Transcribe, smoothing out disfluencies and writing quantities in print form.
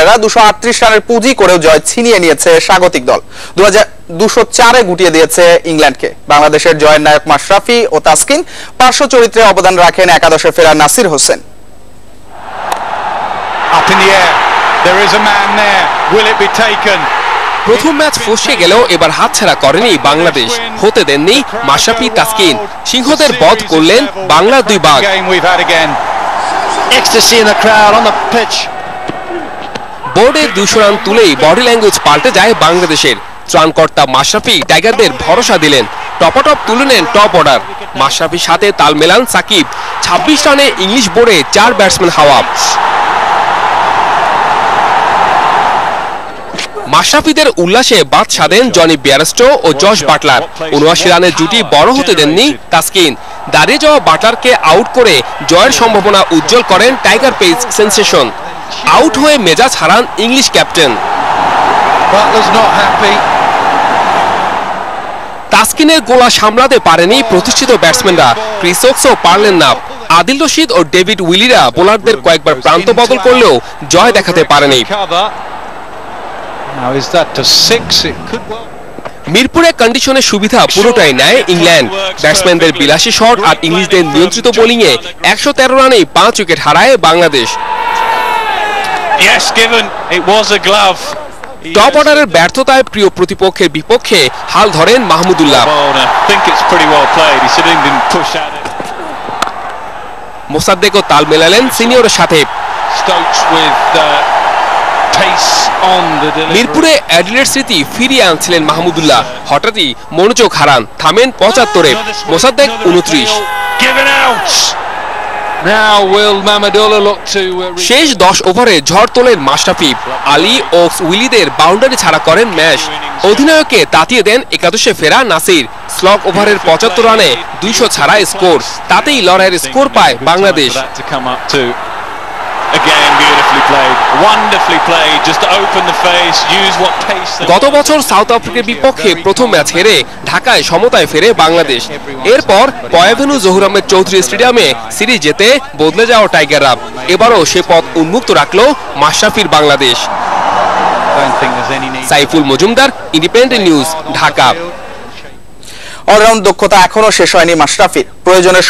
238 রানের পুঁজি করেও জয় ছিনিয়ে নিয়েছে স্বাগতিক দল। 204-এ গুটিয়ে দিয়েছে ইংল্যান্ডকে। বাংলাদেশের জয়ের নায়ক মাশরাফি ও তাসকিন, পার্শ্ব চরিত্রে অবদান রাখেন একাদশে ফেরা নাসির হোসেন। প্রথম ম্যাচ ফসকে গেলেও এবার হাতছাড়া করেনি বাংলাদেশ। হতে দেননি মাশরাফি, তাসকিন। সিংহদের বধ করলেন বাংলার দুই বাঘ। বোর্ডে 200 রান তুলেই বডি ল্যাঙ্গুয়েজ পাল্টে যায় বাংলাদেশের। ত্রাণকর্তা মাশরাফি টাইগারদের ভরসা দিলেন। টপাটপ তুলে নেন টপ অর্ডার। মাশরাফির সাথে তাল মেলান সাকিব। 26 রানে ইংলিশ বোর্ডে 4 ব্যাটসম্যান হাওয়া। মাশরাফিদের উল্লাসে বাদ সাধেন জনি বেয়ারস্টো ও জশ বাটলার। 79 রানের জুটি বড় হতে দেননি তাসকিন। দাঁড়িয়ে যাওয়া বাটলারকে আউট করে জয়ের সম্ভাবনা উজ্জ্বল করেন টাইগার পেস সেন্সেশন। আউট হয়ে মেজাজ হারান ইংলিশ ক্যাপ্টেন। তাসকিনের গোলা সামলাতে পারেনি প্রতিষ্ঠিত ব্যাটসম্যানরা। ক্রিস ওকসও পারলেন না। আদিল রশিদ ও ডেভিড উইলিরা বোলারদের কয়েকবার প্রান্ত বদল করলেও জয় দেখাতে পারেনি। মিরপুরে কন্ডিশনের সুবিধা পুরোটাই নেয় ইংল্যান্ড। ব্যাটসম্যানদের বিলাসী শট আর ইংলিশদের নিয়ন্ত্রিত বোলিংয়ে 113 রানেই 5 উইকেট হারায় বাংলাদেশ। টপ অর্ডারের ব্যর্থতায় প্রিয় প্রতিপক্ষের বিপক্ষে হাল ধরেন মাহমুদুল্লাহ। মোসাদ্দেকও তাল মেলালেন সিনিয়রের সাথে। মিরপুরে অ্যাডিলেড স্মৃতি ফিরিয়ে আনছিলেন মাহমুদুল্লাহ। হঠাৎই মনোযোগ হারান, থামেন 75-এ। মোসাদ্দেক 29। শেষ 10 ওভারে ঝড় তোলেন মাশরাফি। আলী ও উইলিদের বাউন্ডারি ছাড়া করেন ম্যাচ। অধিনায়ককে তাতিয়ে দেন একাদশে ফেরা নাসির। স্লগ ওভারের 75 রানে 200 ছাড়া স্কোর। তাতেই লড়াইয়ের স্কোর পায় বাংলাদেশ। গত বছর সাউথ আফ্রিকার বিপক্ষে প্রথম ম্যাচ হেরে ঢাকায় সমতায় ফেরে বাংলাদেশ। এরপর পয়াভেন্যু জহুর আহমেদ চৌধুরী স্টেডিয়ামে সিরিজ জিতে বদলে যাওয়া টাইগাররা এবারও সে পথ উন্মুক্ত রাখল মাশরাফির Bangladesh. Saiful Majumdar, Independent News, Dhaka. All round দক্ষতা এখনো শেষ হয়নি মাশরাফির। প্রয়োজনে